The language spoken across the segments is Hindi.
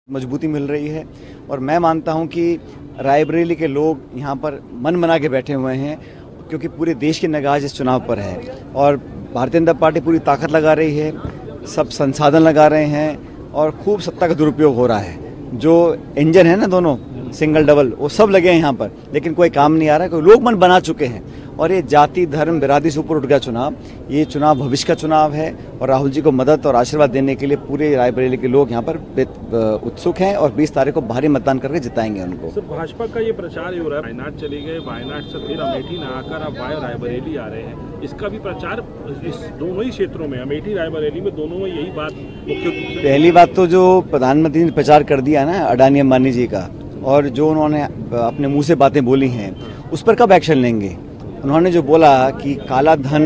मजबूती मिल रही है और मैं मानता हूं कि रायबरेली के लोग यहां पर मन बना के बैठे हुए हैं क्योंकि पूरे देश की निगाह इस चुनाव पर है और भारतीय जनता पार्टी पूरी ताकत लगा रही है, सब संसाधन लगा रहे हैं और खूब सत्ता का दुरुपयोग हो रहा है। जो इंजन है ना दोनों सिंगल डबल वो सब लगे हैं यहाँ पर, लेकिन कोई काम नहीं आ रहा है। कोई लोग मन बना चुके हैं और ये जाति धर्म बिरादरी से ऊपर उठ गया चुनाव। ये चुनाव भविष्य का चुनाव है और राहुल जी को मदद और आशीर्वाद देने के लिए पूरे रायबरेली के लोग यहाँ पर उत्सुक हैं और 20 तारीख को भारी मतदान करके जिताएंगे उनको। सर, भाजपा का ये प्रचार हो रहा है, वायनाड चले गए, वायनाड से फिर अमेठी न आकर अब रायबरेली आ रहे हैं। इसका भी प्रचार इस दोनों ही क्षेत्रों में, अमेठी रायबरेली में, दोनों में यही बात मुख्य रूप से। पहली बात तो जो प्रधानमंत्री ने प्रचार कर दिया ना अडानी अंबानी जी का, और जो उन्होंने अपने मुंह से बातें बोली हैं उस पर कब एक्शन लेंगे। उन्होंने जो बोला कि काला धन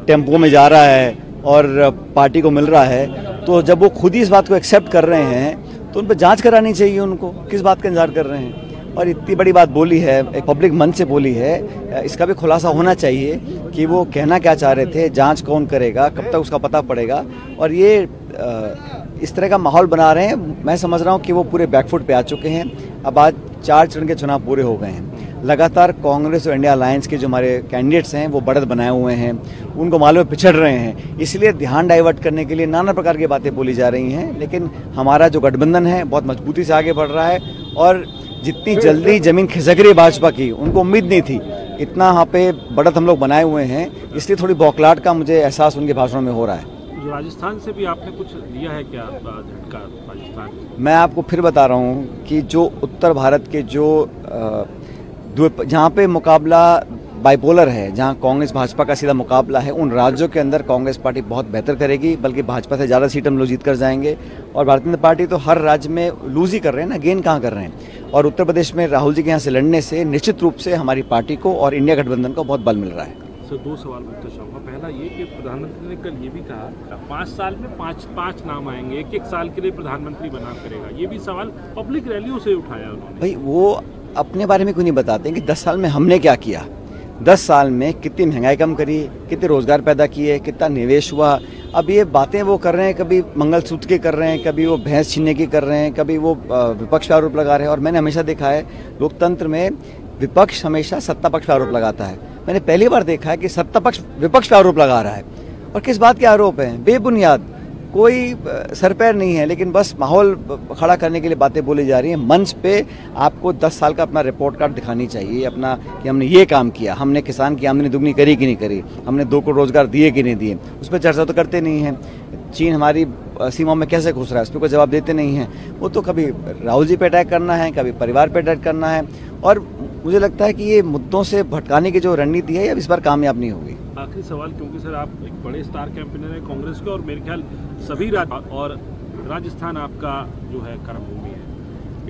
टेम्पो में जा रहा है और पार्टी को मिल रहा है, तो जब वो खुद ही इस बात को एक्सेप्ट कर रहे हैं तो उन पर जांच करानी चाहिए। उनको किस बात का इंतजार कर रहे हैं। और इतनी बड़ी बात बोली है, एक पब्लिक मंच से बोली है, इसका भी खुलासा होना चाहिए कि वो कहना क्या चाह रहे थे, जांच कौन करेगा, कब तक उसका पता पड़ेगा। और ये इस तरह का माहौल बना रहे हैं। मैं समझ रहा हूँ कि वो पूरे बैकफुट पे आ चुके हैं। अब आज 4 चरण के चुनाव पूरे हो गए हैं। लगातार कांग्रेस और इंडिया अलायंस के जो हमारे कैंडिडेट्स हैं वो बढ़त बनाए हुए हैं, उनको मालूम है पिछड़ रहे हैं, इसलिए ध्यान डाइवर्ट करने के लिए नाना प्रकार की बातें बोली जा रही हैं। लेकिन हमारा जो गठबंधन है बहुत मजबूती से आगे बढ़ रहा है और जितनी जल्दी जमीन खिसक रही है भाजपा की, उनको उम्मीद नहीं थी। इतना यहाँ पे बढ़त हम लोग बनाए हुए हैं, इसलिए थोड़ी बौखलाहट का मुझे एहसास उनके भाषणों में हो रहा है। जो राजस्थान से भी आपने कुछ लिया है क्या झटका राजस्थान? मैं आपको फिर बता रहा हूँ कि जो उत्तर भारत के जो जहाँ पे मुकाबला बाइपोलर है, जहाँ कांग्रेस भाजपा का सीधा मुकाबला है, उन राज्यों के अंदर कांग्रेस पार्टी बहुत बेहतर करेगी, बल्कि भाजपा से ज़्यादा सीट हम लोग जीत कर जाएंगे। और भारतीय जनता पार्टी तो हर राज्य में लूज ही कर रहे हैं ना, गेन कहाँ कर रहे हैं। और उत्तर प्रदेश में राहुल जी के यहाँ से लड़ने से निश्चित रूप से हमारी पार्टी को और इंडिया गठबंधन को बहुत बल मिल रहा है। सर, 2 सवाल पूछना चाहूँगा। पहला ये कि प्रधानमंत्री ने कल ये भी कहा 5 साल में 5 नाम आएंगे, एक साल के लिए प्रधानमंत्री बना करेगा। ये भी सवाल पब्लिक रैलियों से उठाया उन्होंने। भाई वो अपने बारे में क्यों नहीं बताते कि 10 साल में हमने क्या किया। 10 साल में कितनी महंगाई कम करी, कितने रोजगार पैदा किए, कितना निवेश हुआ। अब ये बातें वो कर रहे हैं, कभी मंगलसूत्र की कर रहे हैं, कभी वो भैंस छीनने की कर रहे हैं, कभी वो विपक्ष पे आरोप लगा रहे हैं। और मैंने हमेशा देखा है लोकतंत्र में विपक्ष हमेशा सत्ता पक्ष पे आरोप लगाता है। मैंने पहली बार देखा है कि सत्ता पक्ष विपक्ष पे आरोप लगा रहा है। और किस बात के आरोप हैं? बेबुनियाद, कोई सर पैर नहीं है, लेकिन बस माहौल खड़ा करने के लिए बातें बोली जा रही हैं। मंच पे आपको 10 साल का अपना रिपोर्ट कार्ड दिखानी चाहिए अपना, कि हमने ये काम किया, हमने किसान की आमदनी दुगनी करी कि नहीं करी, हमने 2 करोड़ रोजगार दिए कि नहीं दिए। उस पर चर्चा तो करते नहीं हैं। चीन हमारी सीमाओं में कैसे घुस रहा है, उस पर कोई जवाब देते नहीं हैं। वो तो कभी राहुल जी पे अटैक करना है, कभी परिवार पे अटैक करना है। और मुझे लगता है कि ये मुद्दों से भटकाने की जो रणनीति है, अब इस बार कामयाब नहीं होगी। आखिरी सवाल, क्योंकि सर आप एक बड़े स्टार कैंपेनर है कांग्रेस के और मेरे ख्याल सभी राज्य, और राजस्थान आपका जो है कर्मभूमि है,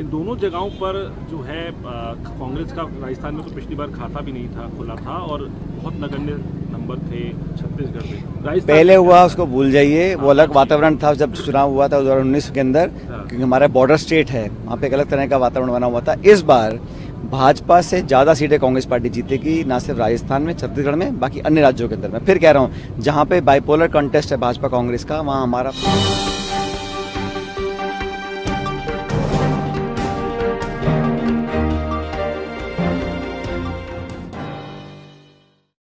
इन दोनों जगहों पर जो है कांग्रेस का राजस्थान में तो पिछली बार खाता भी नहीं था, खुला था और बहुत नगण्य नंबर थे छत्तीसगढ़ में। पहले हुआ उसको भूल जाइए, वो अलग वातावरण था जब चुनाव हुआ था 2019 के अंदर, क्योंकि हमारा बॉर्डर स्टेट है, वहाँ पे एक अलग तरह का वातावरण बना हुआ था। इस बार भाजपा से ज़्यादा सीटें कांग्रेस पार्टी जीतेगी, ना सिर्फ राजस्थान में, छत्तीसगढ़ में, बाकी अन्य राज्यों के अंदर। मैं फिर कह रहा हूँ, जहाँ पे बाइपोलर कॉन्टेस्ट है भाजपा कांग्रेस का, वहाँ हमारा